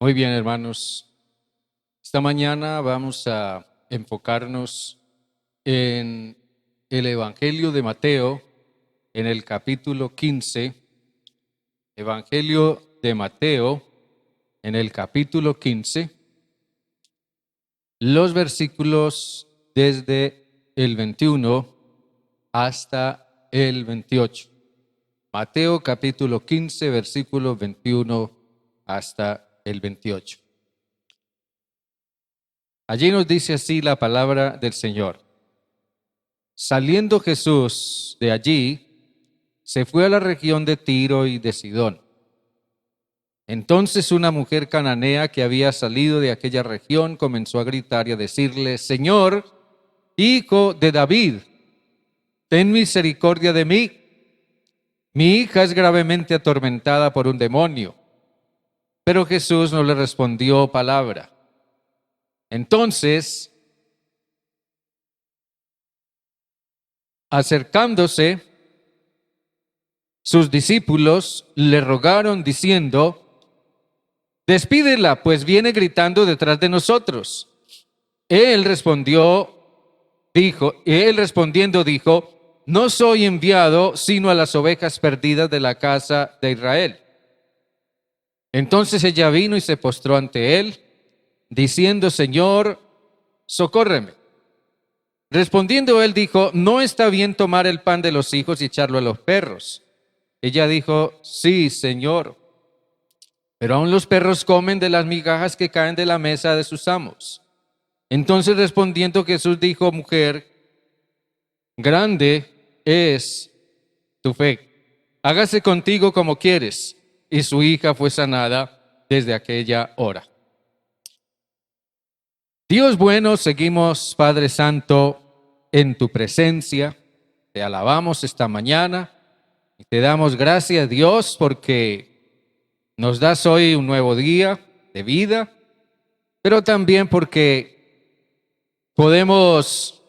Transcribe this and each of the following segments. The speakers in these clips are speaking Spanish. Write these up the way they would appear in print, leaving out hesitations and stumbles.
Muy bien, hermanos. Esta mañana vamos a enfocarnos en el Evangelio de Mateo, en el capítulo 15. Evangelio de Mateo, en el capítulo 15, los versículos desde el 21 hasta el 28. Mateo capítulo 15, versículo 21 hasta el 28. Allí nos dice así la palabra del Señor. Saliendo Jesús de allí, se fue a la región de Tiro y de Sidón. Entonces una mujer cananea que había salido de aquella región comenzó a gritar y a decirle: Señor, Hijo de David, ten misericordia de mí. Mi hija es gravemente atormentada por un demonio. Pero Jesús no le respondió palabra. Entonces, acercándose, sus discípulos le rogaron diciendo: Despídela, pues viene gritando detrás de nosotros. Él respondiendo dijo: No soy enviado sino a las ovejas perdidas de la casa de Israel. Entonces ella vino y se postró ante él, diciendo: Señor, socórreme. Respondiendo él dijo: No está bien tomar el pan de los hijos y echarlo a los perros. Ella dijo: Sí, Señor, pero aún los perros comen de las migajas que caen de la mesa de sus amos. Entonces respondiendo Jesús dijo: Mujer, grande es tu fe. Hágase contigo como quieres. Y su hija fue sanada desde aquella hora. Dios bueno, seguimos, Padre Santo, en tu presencia. Te alabamos esta mañana y te damos gracias, Dios, porque nos das hoy un nuevo día de vida, pero también porque podemos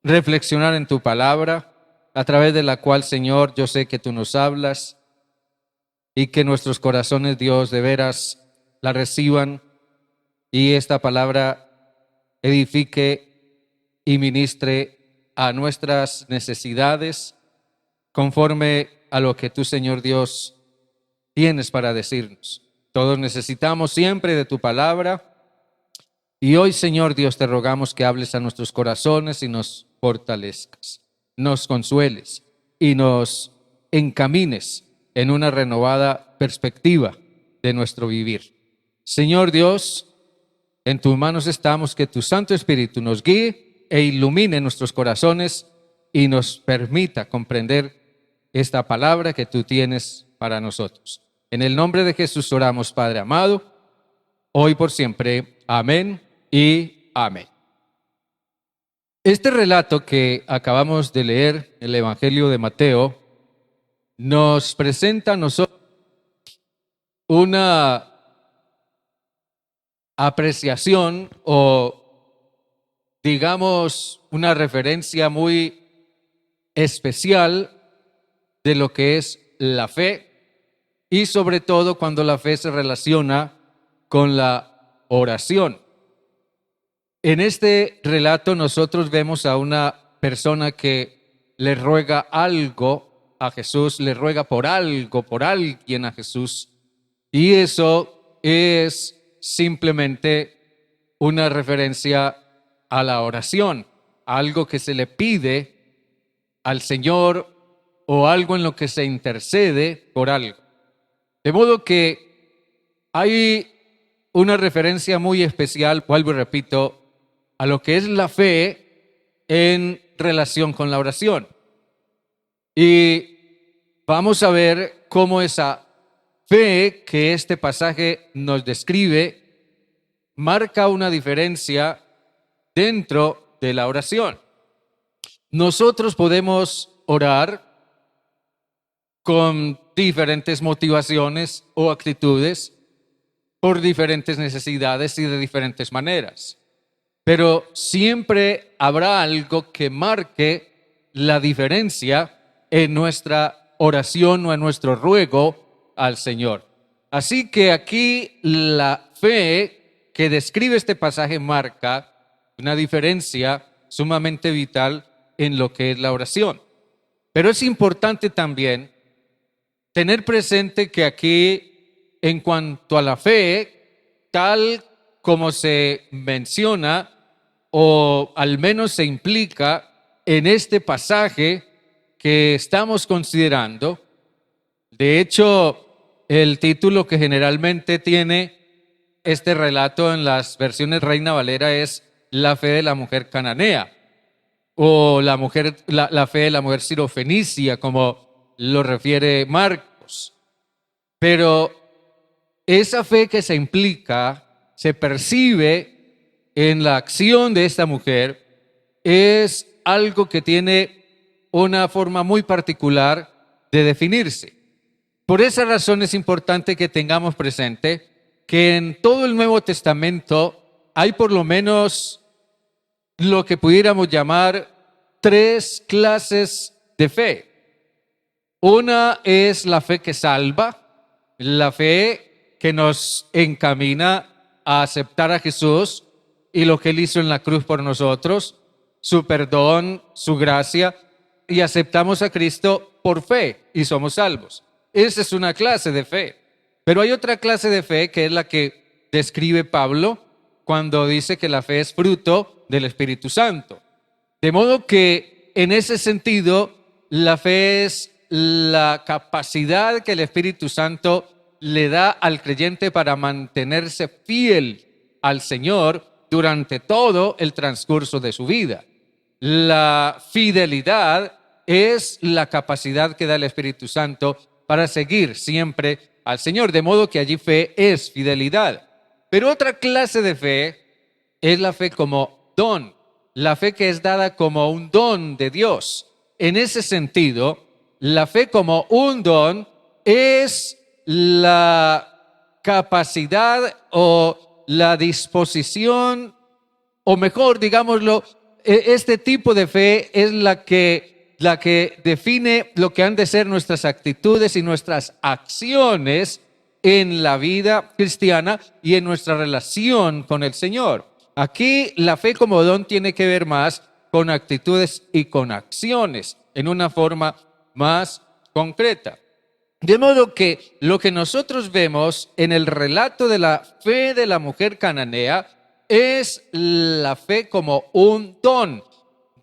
reflexionar en tu palabra, a través de la cual, Señor, yo sé que tú nos hablas y que nuestros corazones, Dios, de veras la reciban y esta palabra edifique y ministre a nuestras necesidades conforme a lo que tú, Señor Dios, tienes para decirnos. Todos necesitamos siempre de tu palabra y hoy, Señor Dios, te rogamos que hables a nuestros corazones y nos fortalezcas, nos consueles y nos encamines en una renovada perspectiva de nuestro vivir. Señor Dios, en tus manos estamos, que tu Santo Espíritu nos guíe e ilumine nuestros corazones y nos permita comprender esta palabra que tú tienes para nosotros. En el nombre de Jesús oramos, Padre amado, hoy por siempre. Amén y amén. Este relato que acabamos de leer, el Evangelio de Mateo, nos presenta a nosotros una apreciación o, digamos, una referencia muy especial de lo que es la fe y sobre todo cuando la fe se relaciona con la oración. En este relato nosotros vemos a una persona que le ruega algo a Jesús, le ruega por algo, por alguien a Jesús, y eso es simplemente una referencia a la oración, algo que se le pide al Señor o algo en lo que se intercede por algo. De modo que hay una referencia muy especial, vuelvo y repito, a lo que es la fe en relación con la oración. Y vamos a ver cómo esa fe que este pasaje nos describe marca una diferencia dentro de la oración. Nosotros podemos orar con diferentes motivaciones o actitudes por diferentes necesidades y de diferentes maneras. Pero siempre habrá algo que marque la diferencia en nuestra oración o en nuestro ruego al Señor. Así que aquí la fe que describe este pasaje marca una diferencia sumamente vital en lo que es la oración. Pero es importante también tener presente que aquí, en cuanto a la fe, tal como se menciona o al menos se implica en este pasaje que estamos considerando, de hecho, el título que generalmente tiene este relato en las versiones Reina Valera es La fe de la mujer cananea o la fe de la mujer sirofenicia, como lo refiere Marcos. Pero esa fe que se implica, se percibe en la acción de esta mujer, es algo que tiene una forma muy particular de definirse. Por esa razón es importante que tengamos presente que en todo el Nuevo Testamento hay por lo menos lo que pudiéramos llamar 3 clases de fe. Una es la fe que salva, la fe que nos encamina a aceptar a Jesús y lo que Él hizo en la cruz por nosotros, su perdón, su gracia, y aceptamos a Cristo por fe y somos salvos. Esa es una clase de fe. Pero hay otra clase de fe que es la que describe Pablo cuando dice que la fe es fruto del Espíritu Santo. De modo que en ese sentido, la fe es la capacidad que el Espíritu Santo le da al creyente para mantenerse fiel al Señor durante todo el transcurso de su vida. La fidelidad es la capacidad que da el Espíritu Santo para seguir siempre al Señor, de modo que allí fe es fidelidad. Pero otra clase de fe es la fe como don, la fe que es dada como un don de Dios. En ese sentido, la fe como un don es la capacidad o la disposición, o mejor, digámoslo, este tipo de fe es la que define lo que han de ser nuestras actitudes y nuestras acciones en la vida cristiana y en nuestra relación con el Señor. Aquí la fe como don tiene que ver más con actitudes y con acciones en una forma más concreta. De modo que lo que nosotros vemos en el relato de la fe de la mujer cananea es la fe como un don.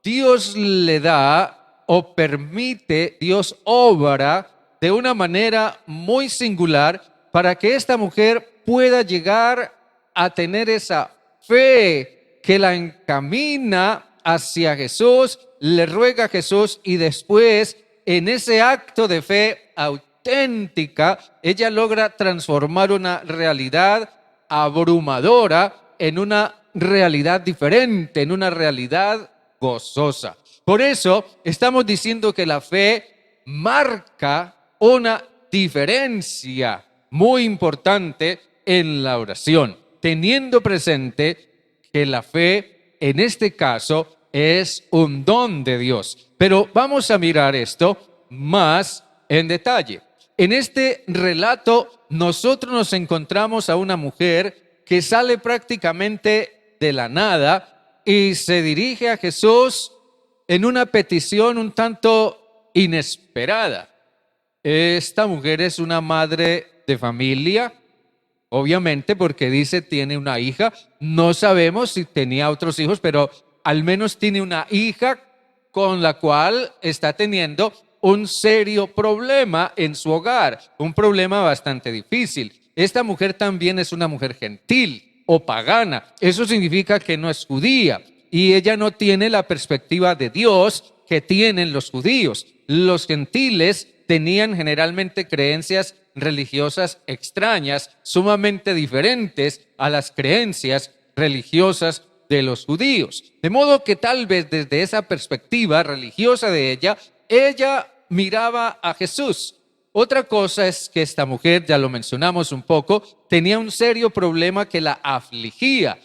Dios le da o permite, Dios obra de una manera muy singular para que esta mujer pueda llegar a tener esa fe que la encamina hacia Jesús, le ruega a Jesús y después en ese acto de fe auténtica, ella logra transformar una realidad abrumadora en una realidad diferente, en una realidad gozosa. Por eso estamos diciendo que la fe marca una diferencia muy importante en la oración, teniendo presente que la fe en este caso es un don de Dios. Pero vamos a mirar esto más en detalle. En este relato nosotros nos encontramos a una mujer que sale prácticamente de la nada y se dirige a Jesús en una petición un tanto inesperada. Esta mujer es una madre de familia, obviamente porque dice tiene una hija. No sabemos si tenía otros hijos, pero al menos tiene una hija con la cual está teniendo un serio problema en su hogar, un problema bastante difícil. Esta mujer también es una mujer gentil o pagana. Eso significa que no es judía y ella no tiene la perspectiva de Dios que tienen los judíos. Los gentiles tenían generalmente creencias religiosas extrañas, sumamente diferentes a las creencias religiosas de los judíos. De modo que tal vez desde esa perspectiva religiosa de ella miraba a Jesús. Otra cosa es que esta mujer, ya lo mencionamos un poco, tenía un serio problema que la afligía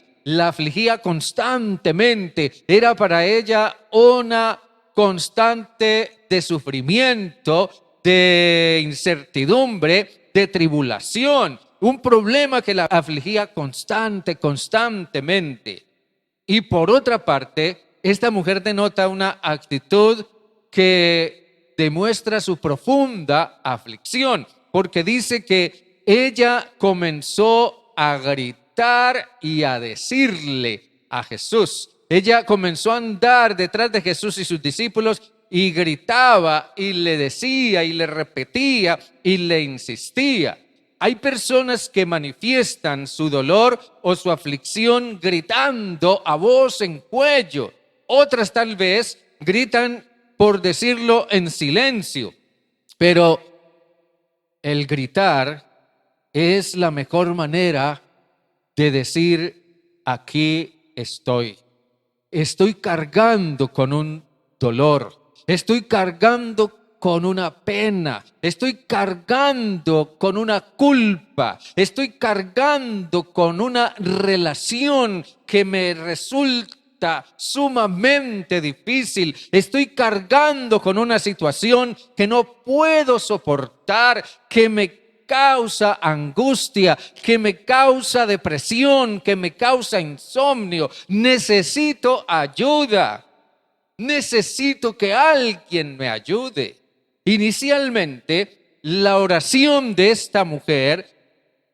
constantemente. Era para ella una constante de sufrimiento, de incertidumbre, de tribulación, un problema que la afligía constantemente. Y por otra parte, esta mujer denota una actitud que demuestra su profunda aflicción, porque dice que ella comenzó a gritar y a decirle a Jesús. Ella comenzó a andar detrás de Jesús y sus discípulos y gritaba y le decía y le repetía y le insistía. Hay personas que manifiestan su dolor o su aflicción gritando a voz en cuello. Otras tal vez gritan por decirlo en silencio. Pero el gritar es la mejor manera de decir: aquí estoy. Estoy cargando con un dolor. Estoy cargando con una pena, estoy cargando con una culpa, estoy cargando con una relación que me resulta sumamente difícil, estoy cargando con una situación que no puedo soportar, que me causa angustia, que me causa depresión, que me causa insomnio. Necesito ayuda, necesito que alguien me ayude. Inicialmente, la oración de esta mujer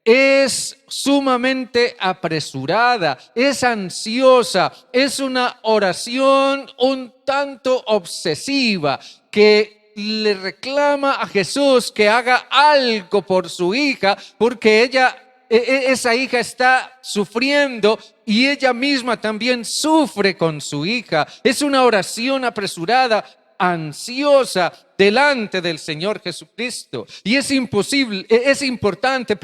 es sumamente apresurada, es ansiosa, es una oración un tanto obsesiva que le reclama a Jesús que haga algo por su hija, porque esa hija está sufriendo y ella misma también sufre con su hija. Es una oración apresurada, ansiosa delante del Señor Jesucristo. Y es importante,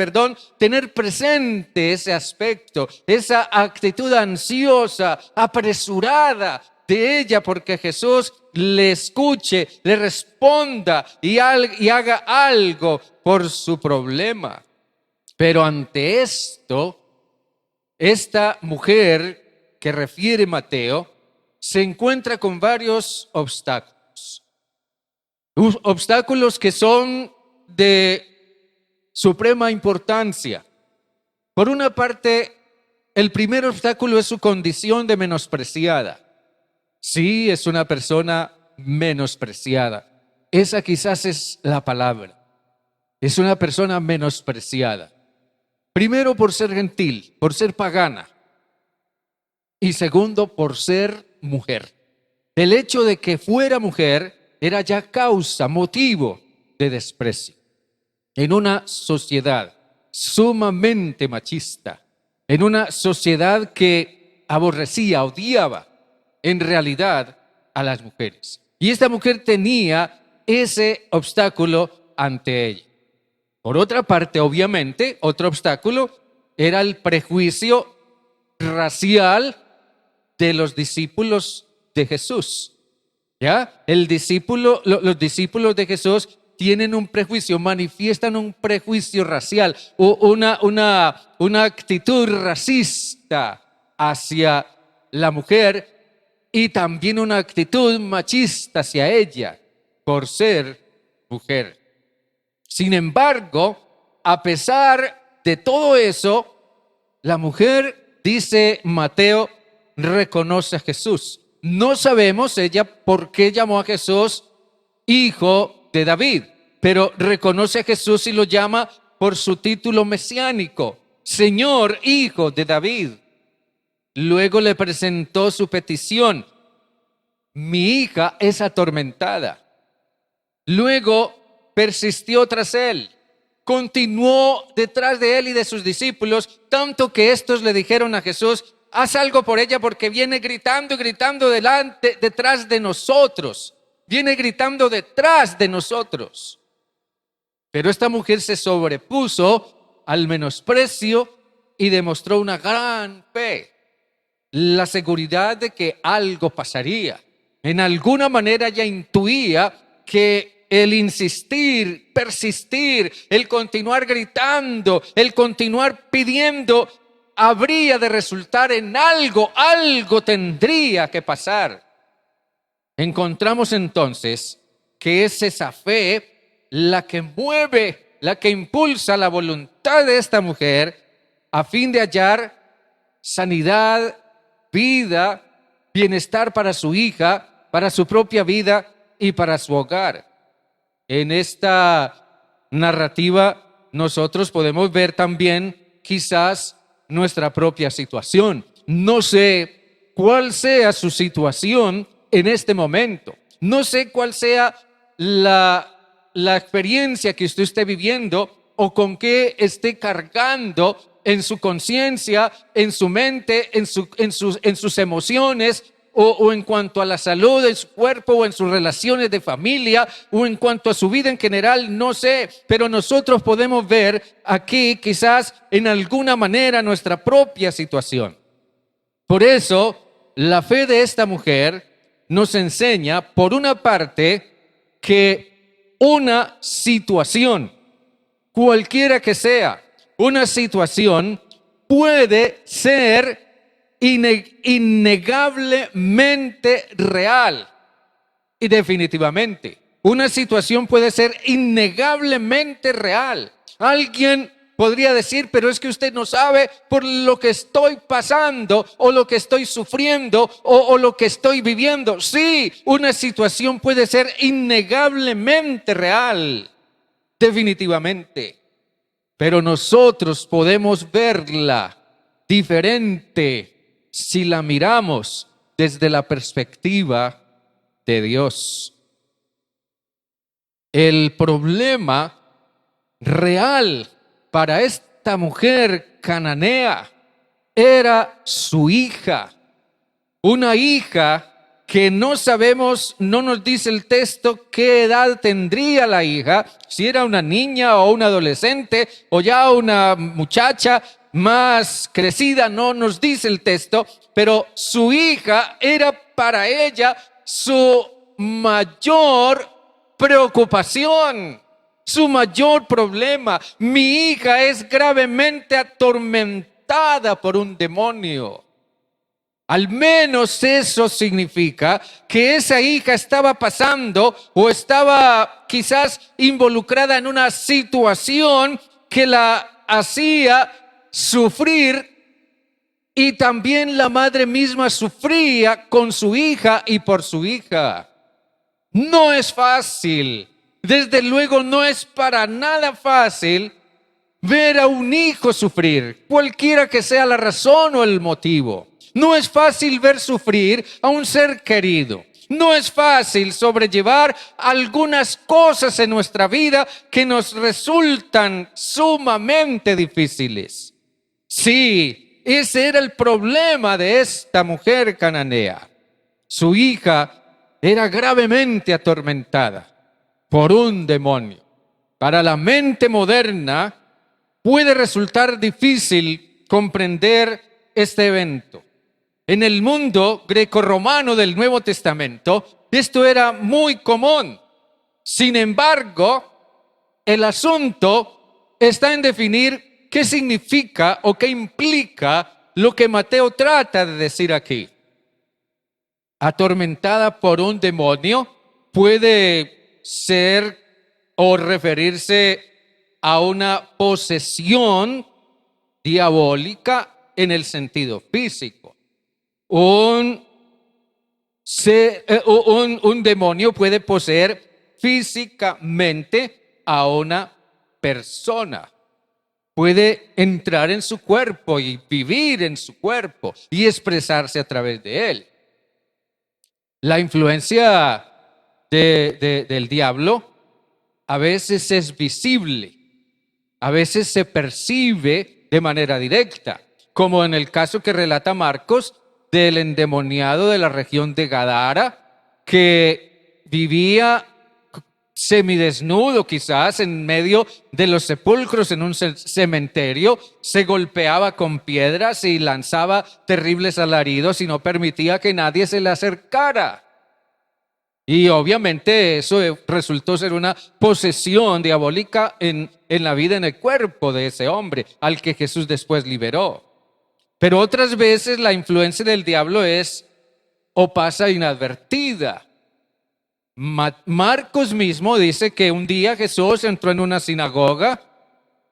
tener presente ese aspecto, esa actitud ansiosa, apresurada de ella, porque Jesús le escuche, le responda y haga algo por su problema. Pero ante esto, esta mujer que refiere Mateo se encuentra con varios obstáculos. Obstáculos que son de suprema importancia. Por una parte, el primer obstáculo es su condición de menospreciada. Sí, es una persona menospreciada. Esa quizás es la palabra. Es una persona menospreciada. Primero, por ser gentil, por ser pagana. Y segundo, por ser mujer. El hecho de que fuera mujer era ya causa, motivo de desprecio. En una sociedad sumamente machista, en una sociedad que aborrecía, odiaba en realidad a las mujeres. Y esta mujer tenía ese obstáculo ante ella. Por otra parte, obviamente, otro obstáculo era el prejuicio racial de los discípulos de Jesús. ¿Ya? Los discípulos de Jesús tienen un prejuicio, manifiestan un prejuicio racial, o una actitud racista hacia la mujer y también una actitud machista hacia ella por ser mujer. Sin embargo, a pesar de todo eso, la mujer, dice Mateo, reconoce a Jesús. No sabemos ella por qué llamó a Jesús hijo de David, pero reconoce a Jesús y lo llama por su título mesiánico, Señor, hijo de David. Luego le presentó su petición: mi hija es atormentada. Luego persistió tras él, continuó detrás de él y de sus discípulos, tanto que estos le dijeron a Jesús: haz algo por ella porque viene gritando y gritando detrás de nosotros. Viene gritando detrás de nosotros. Pero esta mujer se sobrepuso al menosprecio y demostró una gran fe. La seguridad de que algo pasaría. En alguna manera ella intuía que el insistir, persistir, el continuar gritando, el continuar pidiendo, habría de resultar en algo tendría que pasar. Encontramos entonces que es esa fe la que mueve la que impulsa la voluntad de esta mujer a fin de hallar sanidad, vida, bienestar para su hija, para su propia vida y para su hogar. En esta narrativa nosotros podemos ver también quizás nuestra propia situación. No sé cuál sea su situación en este momento. No sé cuál sea la experiencia que usted esté viviendo o con qué esté cargando en su conciencia, en su mente, en sus emociones, o en cuanto a la salud de su cuerpo, o en sus relaciones de familia, o en cuanto a su vida en general, no sé. Pero nosotros podemos ver aquí quizás en alguna manera nuestra propia situación. Por eso, la fe de esta mujer nos enseña, por una parte, que una situación, cualquiera que sea, una situación puede ser innegablemente real. Y definitivamente, una situación puede ser innegablemente real. Alguien podría decir, pero es que usted no sabe por lo que estoy pasando o lo que estoy sufriendo o lo que estoy viviendo. Sí, una situación puede ser innegablemente real, definitivamente. Pero nosotros podemos verla diferente si la miramos desde la perspectiva de Dios. El problema real para esta mujer cananea era su hija, una hija que no sabemos, no nos dice el texto qué edad tendría la hija, si era una niña o una adolescente o ya una muchacha más crecida, no nos dice el texto, pero su hija era para ella su mayor preocupación, su mayor problema. Mi hija es gravemente atormentada por un demonio. Al menos eso significa que esa hija estaba pasando o estaba quizás involucrada en una situación que la hacía sufrir, y también la madre misma sufría con su hija y por su hija. No es fácil, desde luego no es para nada fácil ver a un hijo sufrir, cualquiera que sea la razón o el motivo. No es fácil ver sufrir a un ser querido. No es fácil sobrellevar algunas cosas en nuestra vida que nos resultan sumamente difíciles. Sí, ese era el problema de esta mujer cananea. Su hija era gravemente atormentada por un demonio. Para la mente moderna puede resultar difícil comprender este evento. En el mundo grecorromano del Nuevo Testamento, esto era muy común. Sin embargo, el asunto está en definir qué significa o qué implica lo que Mateo trata de decir aquí. Atormentada por un demonio puede ser o referirse a una posesión diabólica en el sentido físico. Un demonio puede poseer físicamente a una persona. Puede entrar en su cuerpo y vivir en su cuerpo y expresarse a través de él. La influencia del diablo a veces es visible, a veces se percibe de manera directa, como en el caso que relata Marcos del endemoniado de la región de Gadara, que vivía semidesnudo quizás en medio de los sepulcros en un cementerio, se golpeaba con piedras y lanzaba terribles alaridos y no permitía que nadie se le acercara. Y obviamente eso resultó ser una posesión diabólica en la vida, en el cuerpo de ese hombre, al que Jesús después liberó. Pero otras veces la influencia del diablo es o pasa inadvertida. Marcos mismo dice que un día Jesús entró en una sinagoga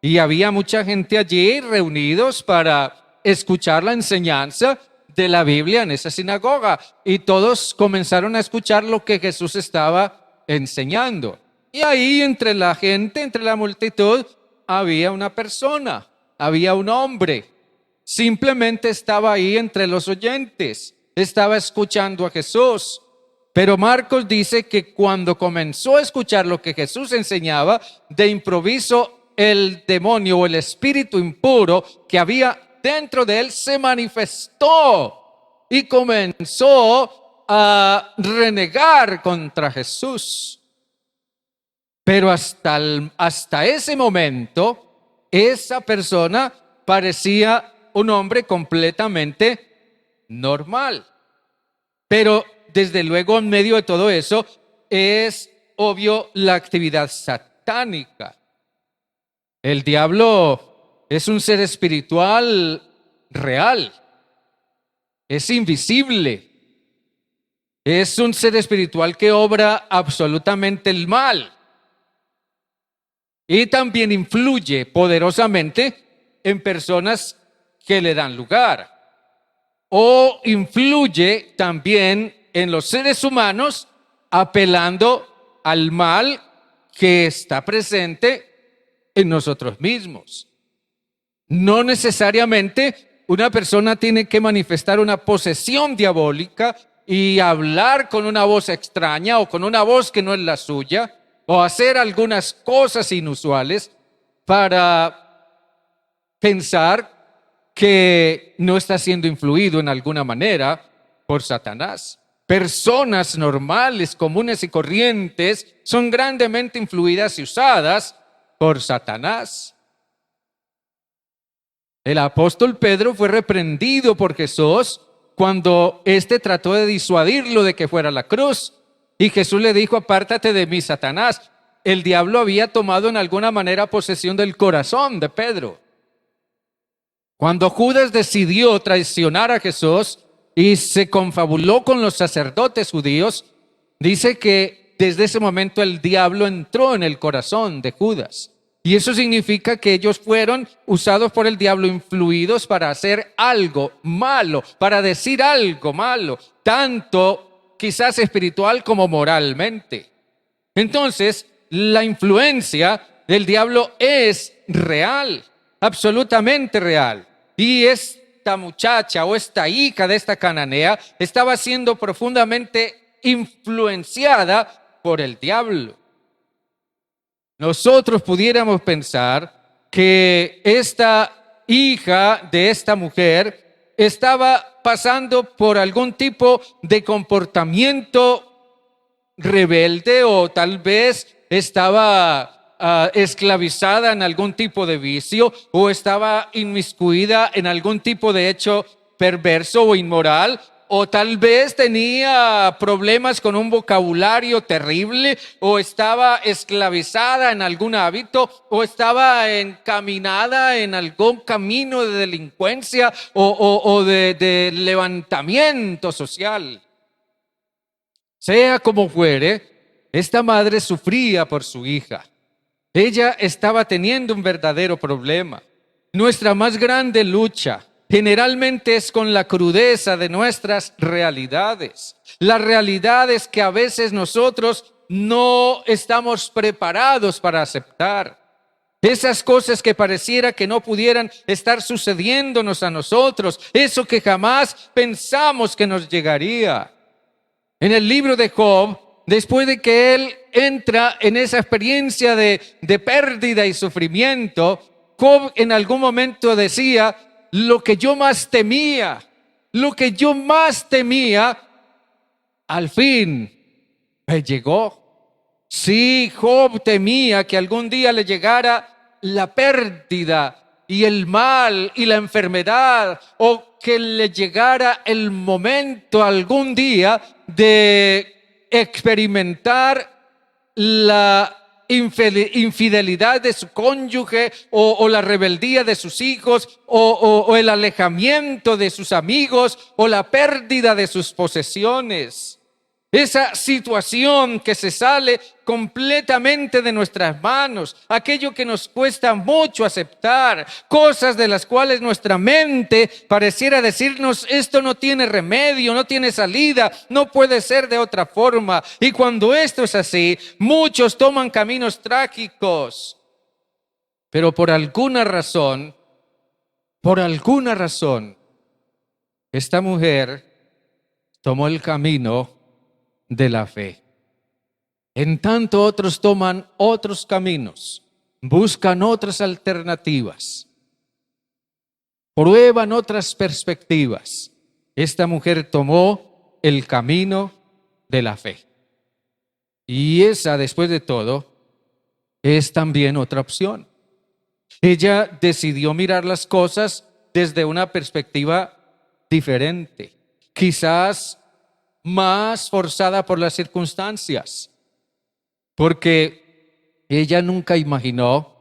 y había mucha gente allí reunidos para escuchar la enseñanza de la Biblia en esa sinagoga. Y todos comenzaron a escuchar lo que Jesús estaba enseñando. Y ahí entre la gente, entre la multitud, había una persona, había un hombre. Simplemente estaba ahí entre los oyentes, estaba escuchando a Jesús. Pero Marcos dice que cuando comenzó a escuchar lo que Jesús enseñaba, de improviso el demonio o el espíritu impuro que había dentro de él se manifestó y comenzó a renegar contra Jesús. Pero hasta ese momento, esa persona parecía un hombre completamente normal. Pero desde luego en medio de todo eso es obvio la actividad satánica. El diablo es un ser espiritual real, es invisible, es un ser espiritual que obra absolutamente el mal y también influye poderosamente en personas que le dan lugar, o influye también en los seres humanos apelando al mal que está presente en nosotros mismos. No necesariamente una persona tiene que manifestar una posesión diabólica y hablar con una voz extraña o con una voz que no es la suya, o hacer algunas cosas inusuales para pensar que no está siendo influido en alguna manera por Satanás. Personas normales, comunes y corrientes son grandemente influidas y usadas por Satanás. El apóstol Pedro fue reprendido por Jesús cuando éste trató de disuadirlo de que fuera a la cruz. Y Jesús le dijo: apártate de mí, Satanás. El diablo había tomado en alguna manera posesión del corazón de Pedro. Cuando Judas decidió traicionar a Jesús y se confabuló con los sacerdotes judíos, dice que desde ese momento el diablo entró en el corazón de Judas. Y eso significa que ellos fueron usados por el diablo, influidos para hacer algo malo, para decir algo malo, tanto quizás espiritual como moralmente. Entonces, la influencia del diablo es real, absolutamente real. Y esta muchacha o esta hija de esta cananea estaba siendo profundamente influenciada por el diablo. Nosotros pudiéramos pensar que esta hija de esta mujer estaba pasando por algún tipo de comportamiento rebelde, o tal vez estaba esclavizada en algún tipo de vicio, o estaba inmiscuida en algún tipo de hecho perverso o inmoral, o tal vez tenía problemas con un vocabulario terrible, o estaba esclavizada en algún hábito, o estaba encaminada en algún camino de delincuencia o de levantamiento social. Sea como fuere, esta madre sufría por su hija. Ella estaba teniendo un verdadero problema. Nuestra más grande lucha generalmente es con la crudeza de nuestras realidades. Las realidades que a veces nosotros no estamos preparados para aceptar. Esas cosas que pareciera que no pudieran estar sucediéndonos a nosotros. Eso que jamás pensamos que nos llegaría. En el libro de Job, después de que él entra en esa experiencia de pérdida y sufrimiento, Job en algún momento decía: lo que yo más temía, al fin me llegó. Sí, Job temía que algún día le llegara la pérdida y el mal y la enfermedad, o que le llegara el momento algún día de experimentar la infidelidad de su cónyuge, o la rebeldía de sus hijos, o el alejamiento de sus amigos, o la pérdida de sus posesiones. esa situación que se sale completamente de nuestras manos, aquello que nos cuesta mucho aceptar, cosas de las cuales nuestra mente pareciera decirnos: esto no tiene remedio, no tiene salida, no puede ser de otra forma. Y cuando esto es así, muchos toman caminos trágicos. Pero por alguna razón, esta mujer tomó el camino de la fe. En tanto otros toman otros caminos, buscan otras alternativas, prueban otras perspectivas. Esta mujer tomó el camino de la fe. Y esa, después de todo, es también otra opción. Ella decidió mirar las cosas desde una perspectiva diferente, quizás más forzada por las circunstancias, porque ella nunca imaginó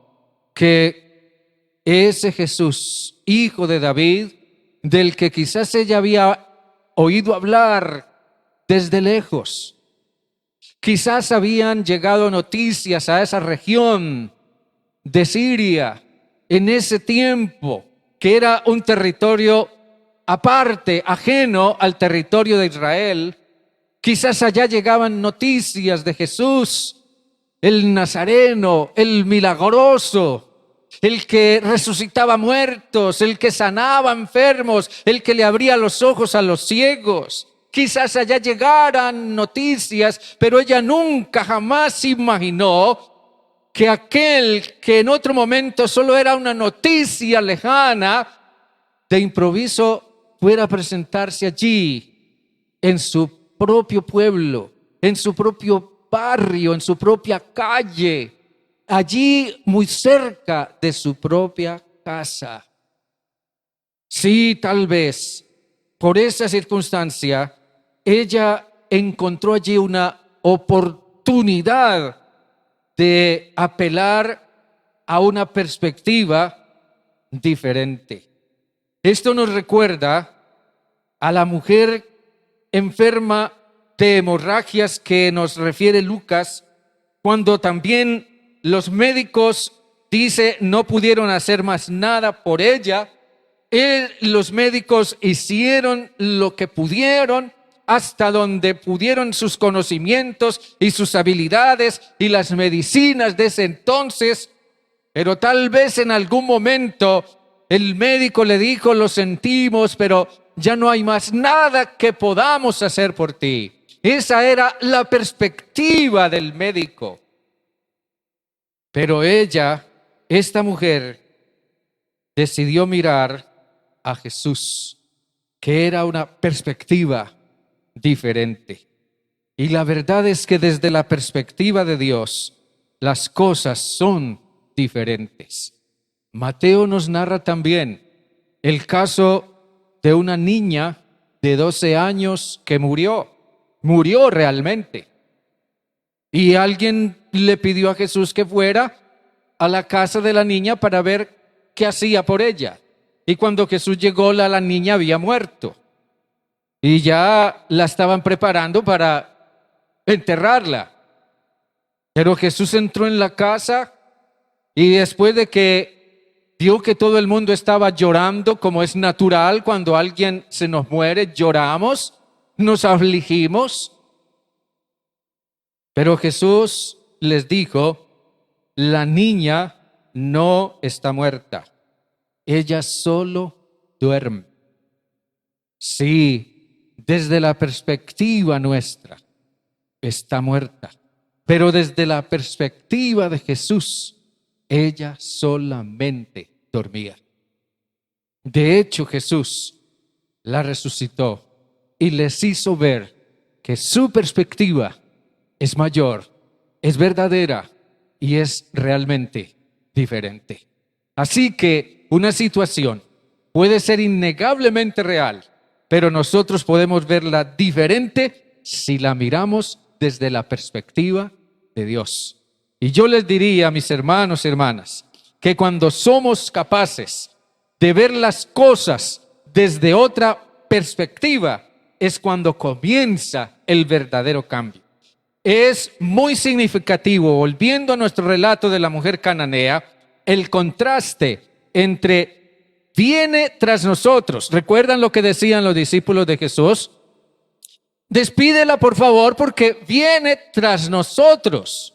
que ese Jesús, hijo de David, del que quizás ella había oído hablar desde lejos, quizás habían llegado noticias a esa región de Siria en ese tiempo, que era un territorio aparte, ajeno al territorio de Israel. Quizás allá llegaban noticias de Jesús, el Nazareno, el milagroso, el que resucitaba muertos, el que sanaba enfermos, el que le abría los ojos a los ciegos. Quizás allá llegaran noticias, pero ella nunca jamás imaginó que aquel que en otro momento solo era una noticia lejana, de improviso fuera a presentarse allí, en su propio pueblo, en su propio barrio, en su propia calle, allí muy cerca de su propia casa. Sí, tal vez por esa circunstancia ella encontró allí una oportunidad de apelar a una perspectiva diferente. Esto nos recuerda a la mujer enferma de hemorragias que nos refiere Lucas, cuando también los médicos, dice, no pudieron hacer más nada por ella. Los médicos hicieron lo que pudieron, hasta donde pudieron sus conocimientos y sus habilidades y las medicinas de ese entonces, pero tal vez en algún momento el médico le dijo: lo sentimos, pero ya no hay más nada que podamos hacer por ti. Esa era la perspectiva del médico. Pero ella, esta mujer, decidió mirar a Jesús, que era una perspectiva diferente. Y la verdad es que desde la perspectiva de Dios, las cosas son diferentes. Mateo nos narra también el caso de una niña de 12 años que murió realmente. Y alguien le pidió a Jesús que fuera a la casa de la niña para ver qué hacía por ella. Y cuando Jesús llegó, la niña había muerto. Y ya la estaban preparando para enterrarla. Pero Jesús entró en la casa y después de que vio que todo el mundo estaba llorando, como es natural cuando alguien se nos muere, lloramos, nos afligimos. Pero Jesús les dijo: la niña no está muerta, ella solo duerme. Sí, desde la perspectiva nuestra, está muerta. Pero desde la perspectiva de Jesús, ella solamente dormía. De hecho, Jesús la resucitó y les hizo ver que su perspectiva es mayor, es verdadera y es realmente diferente. Así que una situación puede ser innegablemente real, pero nosotros podemos verla diferente si la miramos desde la perspectiva de Dios. Y yo les diría a mis hermanos y hermanas que cuando somos capaces de ver las cosas desde otra perspectiva, es cuando comienza el verdadero cambio. Es muy significativo, volviendo a nuestro relato de la mujer cananea, el contraste entre viene tras nosotros. ¿Recuerdan lo que decían los discípulos de Jesús? Despídela, por favor, porque viene tras nosotros.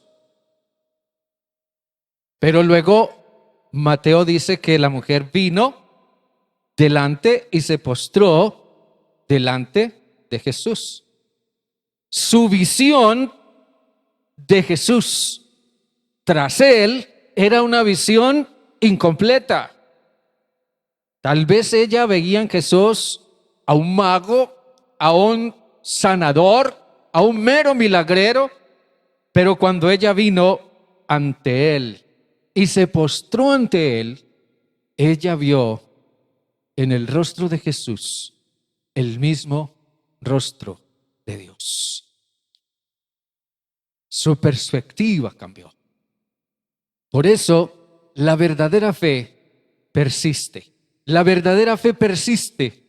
Pero luego Mateo dice que la mujer vino delante y se postró delante de Jesús. Su visión de Jesús tras él era una visión incompleta. Tal vez ella veía en Jesús a un mago, a un sanador, a un mero milagrero, pero cuando ella vino ante él y se postró ante él, ella vio en el rostro de Jesús el mismo rostro de Dios. Su perspectiva cambió. Por eso, la verdadera fe persiste. La verdadera fe persiste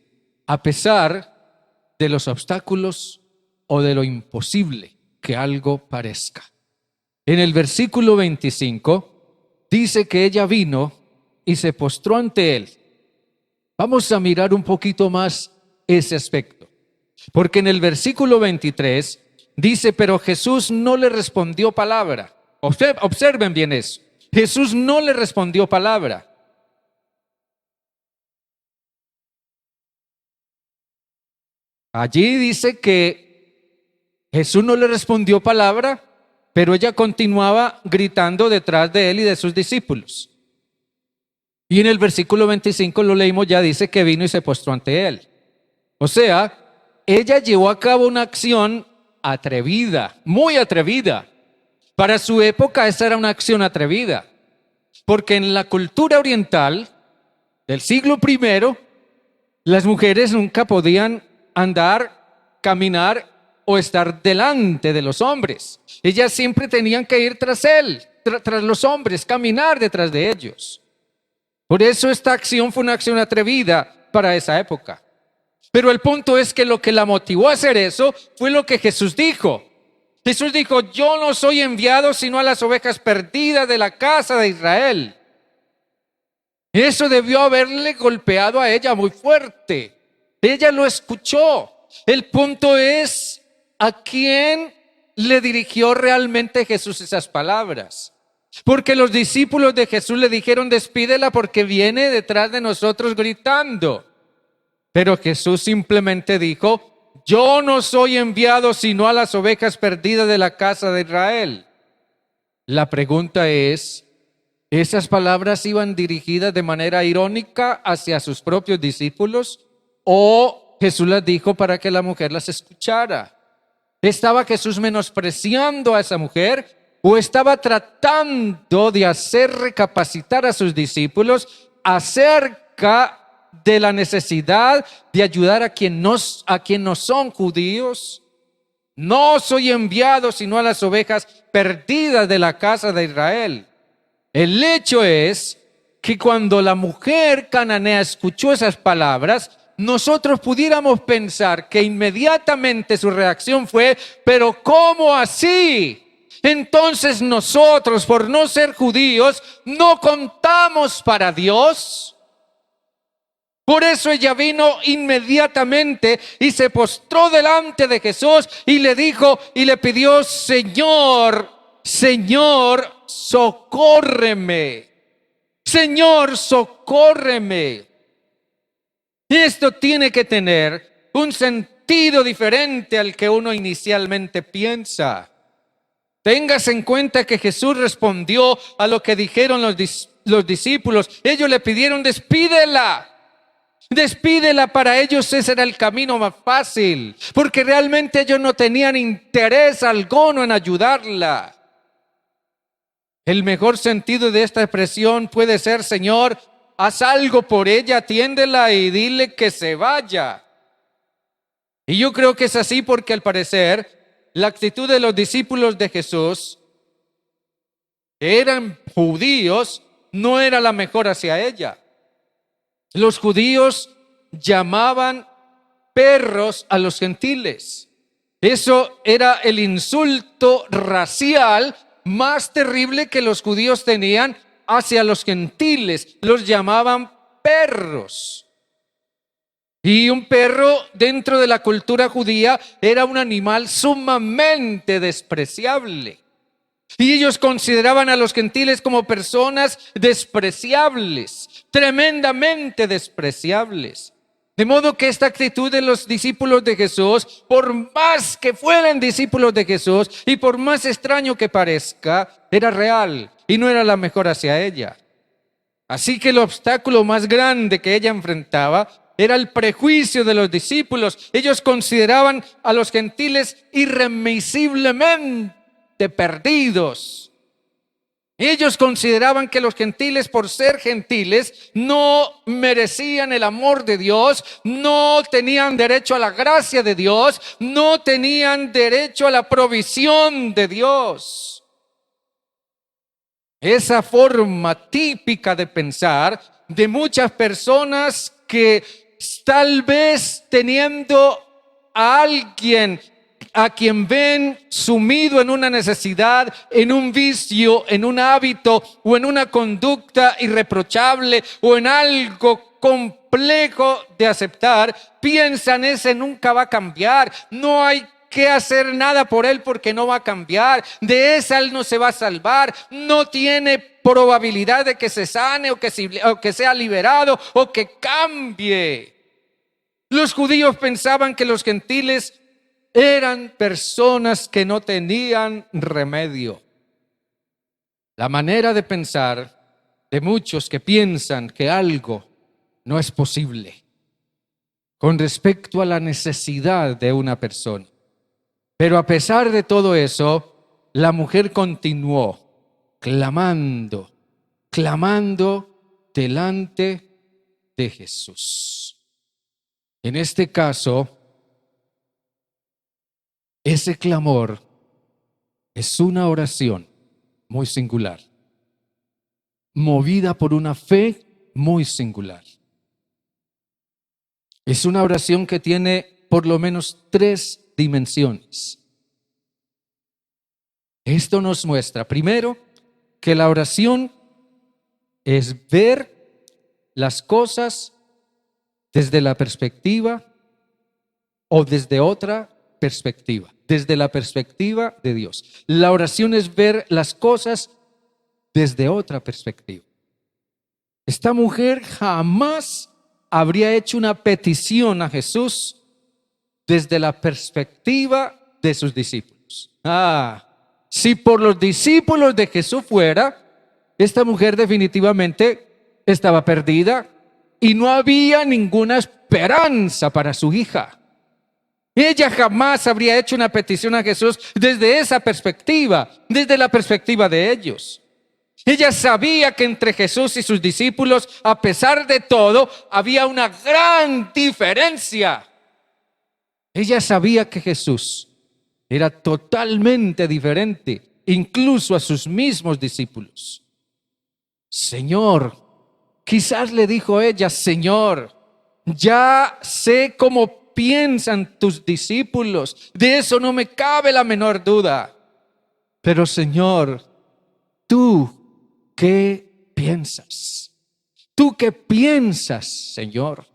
a pesar de los obstáculos o de lo imposible que algo parezca. En el versículo 25 dice que ella vino y se postró ante él. Vamos a mirar un poquito más ese aspecto, porque en el versículo 23 dice, pero Jesús no le respondió palabra. Observen bien eso. Jesús no le respondió palabra. Allí dice que Jesús no le respondió palabra, pero ella continuaba gritando detrás de él y de sus discípulos. Y en el versículo 25 lo leímos, ya dice que vino y se postró ante él. O sea, ella llevó a cabo una acción atrevida, muy atrevida. Para su época esa era una acción atrevida, porque en la cultura oriental del siglo I, las mujeres nunca podían andar, caminar o estar delante de los hombres. Ellas siempre tenían que ir tras él, tras los hombres, caminar detrás de ellos. Por eso esta acción fue una acción atrevida para esa época. Pero el punto es que lo que la motivó a hacer eso fue lo que Jesús dijo. Jesús dijo, yo no soy enviado sino a las ovejas perdidas de la casa de Israel. Eso debió haberle golpeado a ella muy fuerte. Ella lo escuchó. El punto es, ¿a quién le dirigió realmente Jesús esas palabras? Porque los discípulos de Jesús le dijeron, despídela porque viene detrás de nosotros gritando. Pero Jesús simplemente dijo, yo no soy enviado sino a las ovejas perdidas de la casa de Israel. La pregunta es, ¿esas palabras iban dirigidas de manera irónica hacia sus propios discípulos? ¿O Jesús las dijo para que la mujer las escuchara? ¿Estaba Jesús menospreciando a esa mujer? ¿O estaba tratando de hacer recapacitar a sus discípulos acerca de la necesidad de ayudar a quien no son judíos? No soy enviado sino a las ovejas perdidas de la casa de Israel. El hecho es que cuando la mujer cananea escuchó esas palabras, nosotros pudiéramos pensar que inmediatamente su reacción fue, pero ¿cómo así? Entonces nosotros, por no ser judíos, no contamos para Dios. Por eso ella vino inmediatamente y se postró delante de Jesús y le dijo y le pidió, Señor, Señor, socórreme. Señor, socórreme. Esto tiene que tener un sentido diferente al que uno inicialmente piensa. Téngase en cuenta que Jesús respondió a lo que dijeron los discípulos. Ellos le pidieron, despídela. Despídela. Para ellos ese era el camino más fácil, porque realmente ellos no tenían interés alguno en ayudarla. El mejor sentido de esta expresión puede ser, Señor, haz algo por ella, atiéndela y dile que se vaya. Y yo creo que es así porque al parecer la actitud de los discípulos de Jesús, que eran judíos, no era la mejor hacia ella. Los judíos llamaban perros a los gentiles. Eso era el insulto racial más terrible que los judíos tenían hacia los gentiles. Los llamaban perros. Y un perro dentro de la cultura judía era un animal sumamente despreciable. Y ellos consideraban a los gentiles como personas despreciables, tremendamente despreciables. De modo que esta actitud de los discípulos de Jesús, por más que fueran discípulos de Jesús y por más extraño que parezca, era real y no era la mejor hacia ella. Así que el obstáculo más grande que ella enfrentaba era el prejuicio de los discípulos. Ellos consideraban a los gentiles irremisiblemente perdidos. Ellos consideraban que los gentiles, por ser gentiles, no merecían el amor de Dios, no tenían derecho a la gracia de Dios, no tenían derecho a la provisión de Dios. Esa forma típica de pensar de muchas personas que tal vez teniendo a alguien a quien ven sumido en una necesidad, en un vicio, en un hábito o en una conducta irreprochable o en algo complejo de aceptar, piensan ese nunca va a cambiar, no hay que hacer nada por él porque no va a cambiar, de esa él no se va a salvar, no tiene probabilidad de que se sane o que sea liberado o que cambie. Los judíos pensaban que los gentiles eran personas que no tenían remedio. La manera de pensar de muchos que piensan que algo no es posible con respecto a la necesidad de una persona. Pero a pesar de todo eso, la mujer continuó clamando delante de Jesús. En este caso, ese clamor es una oración muy singular, movida por una fe muy singular. Es una oración que tiene por lo menos 3 dimensiones. Esto nos muestra, primero, que la oración es ver las cosas desde la perspectiva o desde otra perspectiva, desde la perspectiva de Dios. La oración es ver las cosas desde otra perspectiva. Esta mujer jamás habría hecho una petición a Jesús desde la perspectiva de sus discípulos. Si por los discípulos de Jesús fuera, esta mujer definitivamente estaba perdida y no había ninguna esperanza para su hija. Ella jamás habría hecho una petición a Jesús desde esa perspectiva, desde la perspectiva de ellos. Ella sabía que entre Jesús y sus discípulos, a pesar de todo, había una gran diferencia. Ella sabía que Jesús era totalmente diferente, incluso a sus mismos discípulos. Señor, quizás le dijo ella, Señor, ya sé cómo piensan tus discípulos, de eso no me cabe la menor duda. Pero Señor, ¿tú qué piensas? ¿Tú qué piensas, Señor?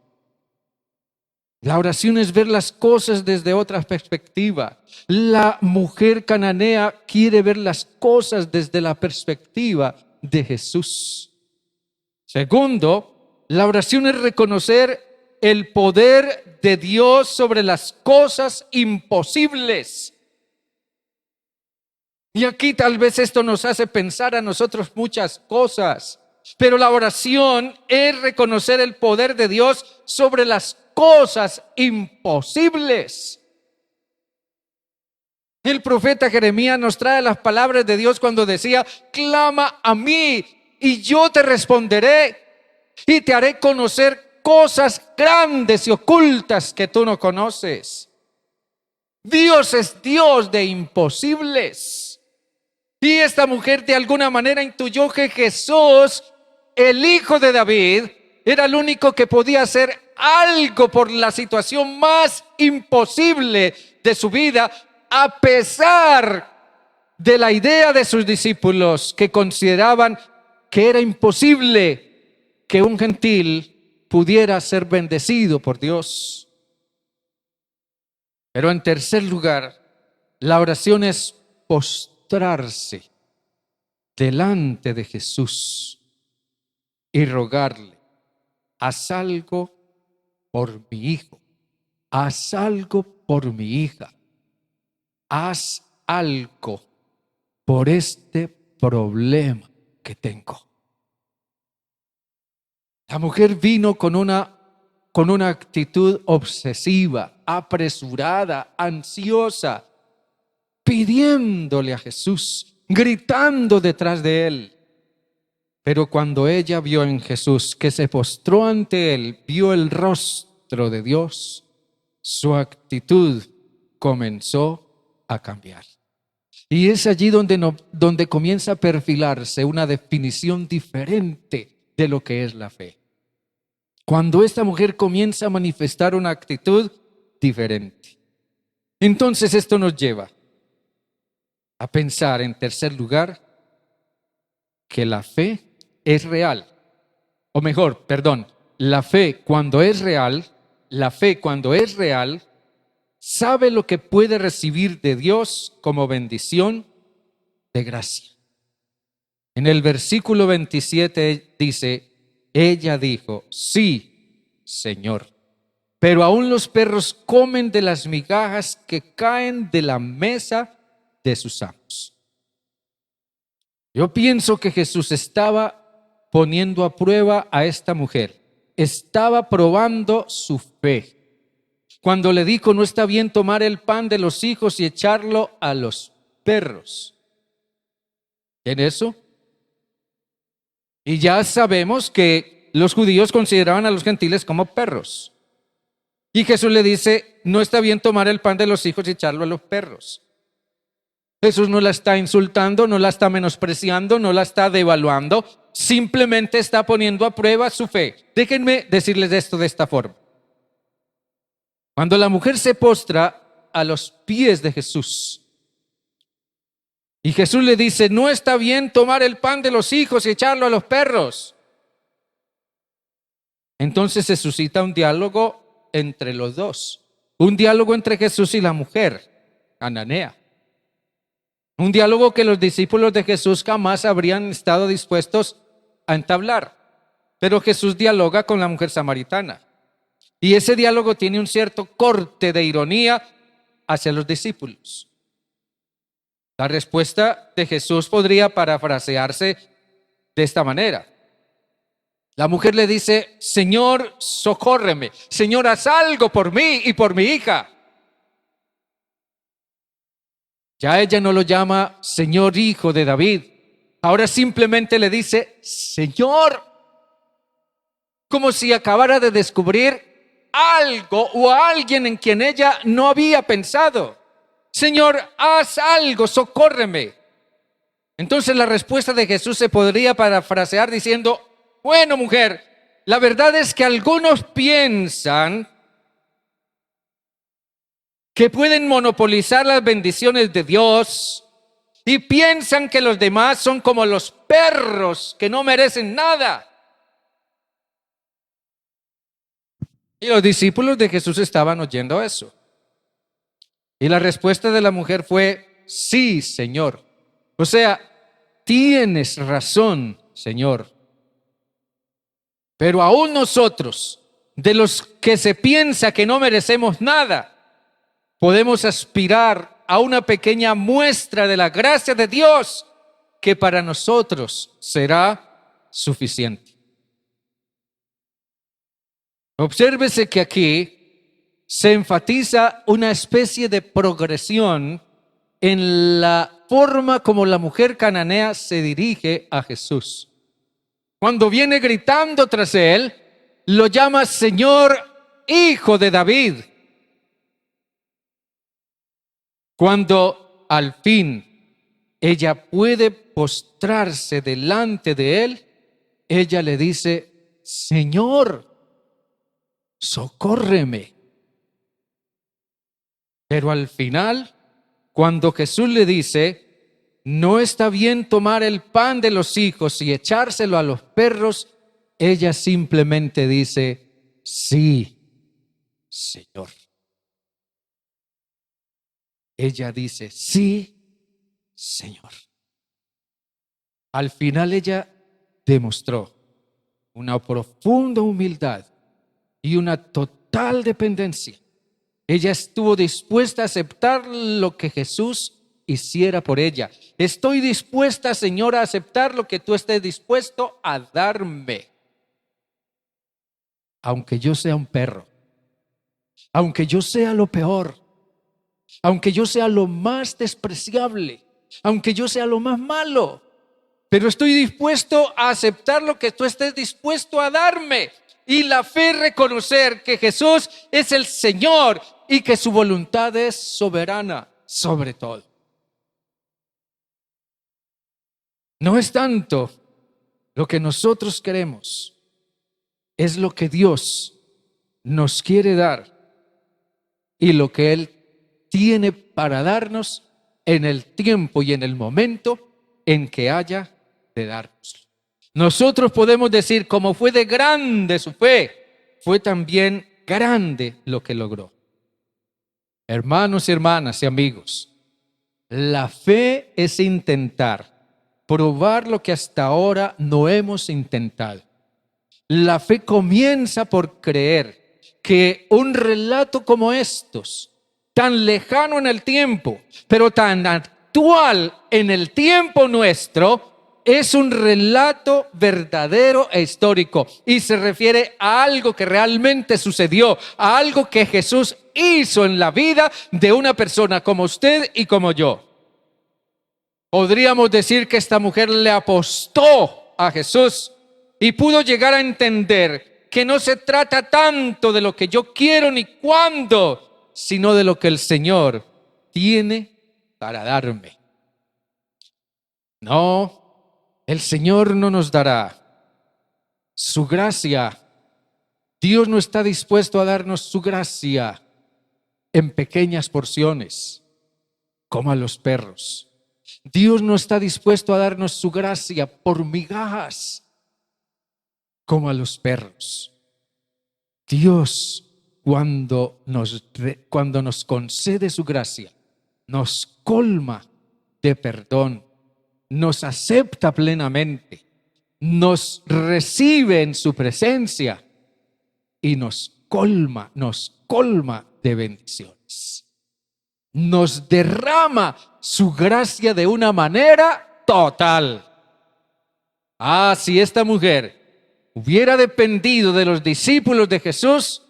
La oración es ver las cosas desde otra perspectiva. La mujer cananea quiere ver las cosas desde la perspectiva de Jesús. Segundo, la oración es reconocer el poder de Dios sobre las cosas imposibles. Y aquí tal vez esto nos hace pensar a nosotros muchas cosas, pero la oración es reconocer el poder de Dios sobre las cosas imposibles. El profeta Jeremías nos trae las palabras de Dios cuando decía, clama a mí y yo te responderé y te haré conocer cosas grandes y ocultas que tú no conoces. Dios es Dios de imposibles. Y esta mujer de alguna manera intuyó que Jesús, el hijo de David, era el único que podía hacer algo por la situación más imposible de su vida, a pesar de la idea de sus discípulos que consideraban que era imposible que un gentil pudiera ser bendecido por Dios. Pero en tercer lugar, la oración es postrarse delante de Jesús y rogarle: haz algo por mi hijo, haz algo por mi hija, haz algo por este problema que tengo. La mujer vino con una actitud obsesiva, apresurada, ansiosa, pidiéndole a Jesús, gritando detrás de él. Pero cuando ella vio en Jesús que se postró ante él, vio el rostro de Dios, su actitud comenzó a cambiar. Y es allí donde comienza a perfilarse una definición diferente de lo que es la fe. Cuando esta mujer comienza a manifestar una actitud diferente. Entonces esto nos lleva a pensar, en tercer lugar, que la fe es real. O mejor, perdón, la fe cuando es real, sabe lo que puede recibir de Dios como bendición de gracia. En el versículo 27 dice: ella dijo: sí, Señor, pero aún los perros comen de las migajas que caen de la mesa de sus amos. Yo pienso que Jesús estaba poniendo a prueba a esta mujer, estaba probando su fe. Cuando le dijo: no está bien tomar el pan de los hijos y echarlo a los perros. ¿En eso? Y ya sabemos que los judíos consideraban a los gentiles como perros. Y Jesús le dice: no está bien tomar el pan de los hijos y echarlo a los perros. Jesús no la está insultando, no la está menospreciando, no la está devaluando, simplemente está poniendo a prueba su fe. Déjenme decirles esto de esta forma. Cuando la mujer se postra a los pies de Jesús y Jesús le dice: no está bien tomar el pan de los hijos y echarlo a los perros, entonces se suscita un diálogo entre los dos, un diálogo entre Jesús y la mujer cananea. Un diálogo que los discípulos de Jesús jamás habrían estado dispuestos a entablar. Pero Jesús dialoga con la mujer samaritana. Y ese diálogo tiene un cierto corte de ironía hacia los discípulos. La respuesta de Jesús podría parafrasearse de esta manera. La mujer le dice: Señor, socórreme. Señor, haz algo por mí y por mi hija. Ya ella no lo llama Señor, hijo de David. Ahora simplemente le dice Señor, como si acabara de descubrir algo o a alguien en quien ella no había pensado. Señor, haz algo, socórreme. Entonces la respuesta de Jesús se podría parafrasear diciendo: bueno, mujer, la verdad es que algunos piensan que pueden monopolizar las bendiciones de Dios y piensan que los demás son como los perros que no merecen nada. Y los discípulos de Jesús estaban oyendo eso. Y la respuesta de la mujer fue: sí, Señor. O sea, tienes razón, Señor. Pero aún nosotros, de los que se piensa que no merecemos nada, podemos aspirar a una pequeña muestra de la gracia de Dios que para nosotros será suficiente. Obsérvese que aquí se enfatiza una especie de progresión en la forma como la mujer cananea se dirige a Jesús. Cuando viene gritando tras él, lo llama Señor, hijo de David. Cuando al fin ella puede postrarse delante de él, ella le dice: Señor. socórreme. Pero al final, cuando Jesús le dice, no está bien tomar el pan de los hijos y echárselo a los perros, ella simplemente dice, sí, Señor. Ella dice, sí, Señor. Al final ella demostró una profunda humildad y una total dependencia. Ella estuvo dispuesta a aceptar lo que Jesús hiciera por ella. Estoy dispuesta, Señor, a aceptar lo que tú estés dispuesto a darme. Aunque yo sea un perro, aunque yo sea lo peor, aunque yo sea lo más despreciable, aunque yo sea lo más malo, pero estoy dispuesto a aceptar lo que tú estés dispuesto a darme. Y la fe es reconocer que Jesús es el Señor y que su voluntad es soberana sobre todo. No es tanto lo que nosotros queremos, es lo que Dios nos quiere dar y lo que Él tiene para darnos en el tiempo y en el momento en que haya de darnos. Nosotros podemos decir, como fue de grande su fe, fue también grande lo que logró. Hermanos y hermanas y amigos, la fe es intentar probar lo que hasta ahora no hemos intentado. La fe comienza por creer que un relato como estos, tan lejano en el tiempo, pero tan actual en el tiempo nuestro, es un relato verdadero e histórico y se refiere a algo que realmente sucedió, a algo que Jesús hizo en la vida de una persona como usted y como yo. Podríamos decir que esta mujer le apostó a Jesús y pudo llegar a entender que no se trata tanto de lo que yo quiero ni cuándo, sino de lo que el Señor tiene para darme. No, el Señor no nos dará su gracia. Dios no está dispuesto a darnos su gracia en pequeñas porciones, como a los perros. Dios no está dispuesto a darnos su gracia por migajas, como a los perros. Dios, cuando nos concede su gracia, nos colma de perdón, nos acepta plenamente, nos recibe en su presencia y nos colma de bendiciones. Nos derrama su gracia de una manera total. Si esta mujer hubiera dependido de los discípulos de Jesús,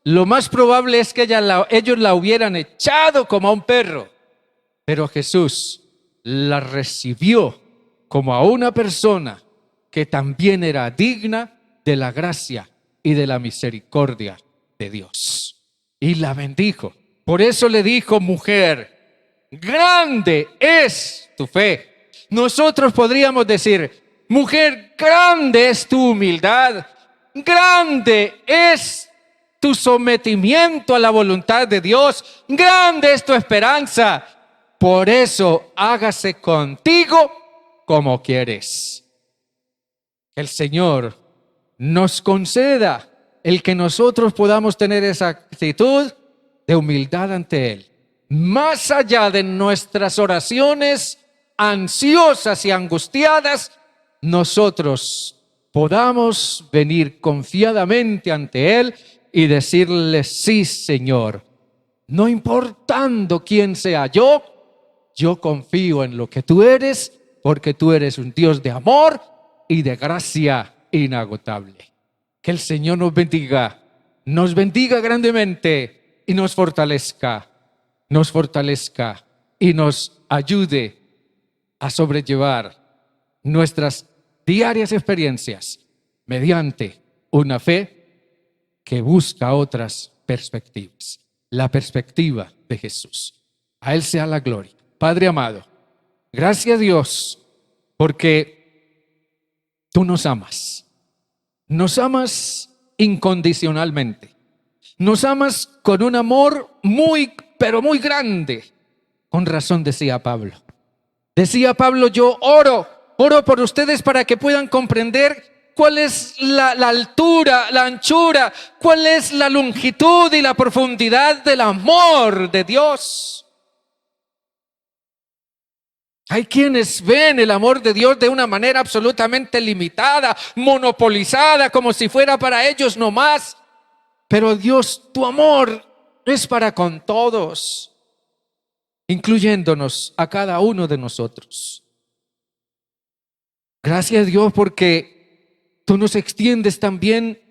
lo más probable es que ellos la hubieran echado como a un perro. Pero Jesús la recibió como a una persona que también era digna de la gracia y de la misericordia de Dios. Y la bendijo. Por eso le dijo, mujer, grande es tu fe. Nosotros podríamos decir, mujer, grande es tu humildad, grande es tu sometimiento a la voluntad de Dios, grande es tu esperanza. Por eso hágase contigo como quieres. Que el Señor nos conceda el que nosotros podamos tener esa actitud de humildad ante Él, más allá de nuestras oraciones ansiosas y angustiadas, nosotros podamos venir confiadamente ante Él y decirle, sí, Señor, no importando quién sea yo confío en lo que tú eres, porque tú eres un Dios de amor y de gracia inagotable. Que el Señor nos bendiga grandemente y nos fortalezca y nos ayude a sobrellevar nuestras diarias experiencias mediante una fe que busca otras perspectivas, la perspectiva de Jesús. A Él sea la gloria. Padre amado, gracias a Dios porque tú nos amas incondicionalmente. Nos amas con un amor muy, pero muy grande. Con razón decía Pablo. Decía Pablo, yo oro por ustedes para que puedan comprender cuál es la altura, la anchura, cuál es la longitud y la profundidad del amor de Dios. Hay quienes ven el amor de Dios de una manera absolutamente limitada, monopolizada, como si fuera para ellos nomás. Pero Dios, tu amor es para con todos, incluyéndonos a cada uno de nosotros. Gracias, Dios, porque tú nos extiendes también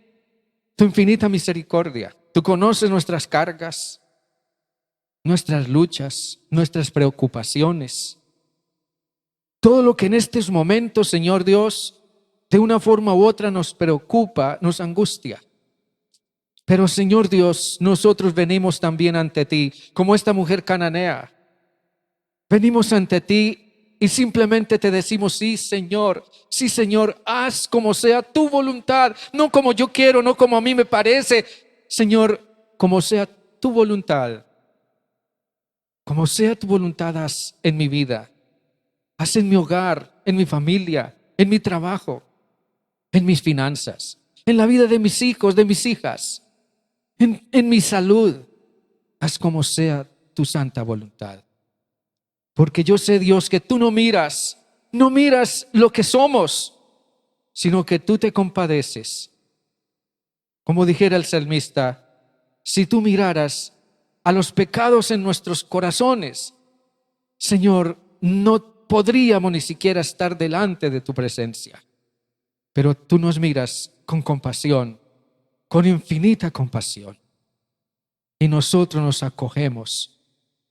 tu infinita misericordia. Tú conoces nuestras cargas, nuestras luchas, nuestras preocupaciones. Todo lo que en estos momentos, Señor Dios, de una forma u otra nos preocupa, nos angustia. Pero, Señor Dios, nosotros venimos también ante ti, como esta mujer cananea. Venimos ante ti y simplemente te decimos, sí, Señor, haz como sea tu voluntad, no como yo quiero, no como a mí me parece. Señor, como sea tu voluntad, haz en mi vida. Haz en mi hogar, en mi familia, en mi trabajo, en mis finanzas, en la vida de mis hijos, de mis hijas, en mi salud. Haz como sea tu santa voluntad. Porque yo sé, Dios, que tú no miras lo que somos, sino que tú te compadeces. Como dijera el salmista, si tú miraras a los pecados en nuestros corazones, Señor, no podríamos ni siquiera estar delante de tu presencia. Pero tú nos miras con compasión, con infinita compasión. Y nosotros nos acogemos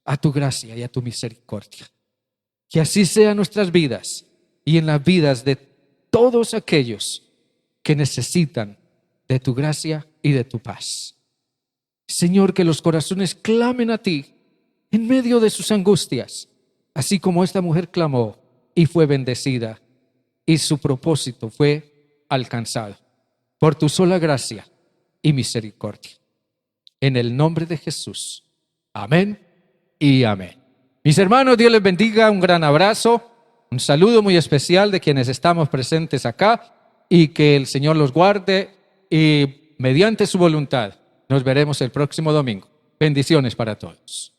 a tu gracia y a tu misericordia. Que así sea en nuestras vidas y en las vidas de todos aquellos que necesitan de tu gracia y de tu paz. Señor, que los corazones clamen a ti en medio de sus angustias, así como esta mujer clamó y fue bendecida y su propósito fue alcanzado por tu sola gracia y misericordia. En el nombre de Jesús. Amén y amén. Mis hermanos, Dios les bendiga. Un gran abrazo, un saludo muy especial de quienes estamos presentes acá y que el Señor los guarde y mediante su voluntad nos veremos el próximo domingo. Bendiciones para todos.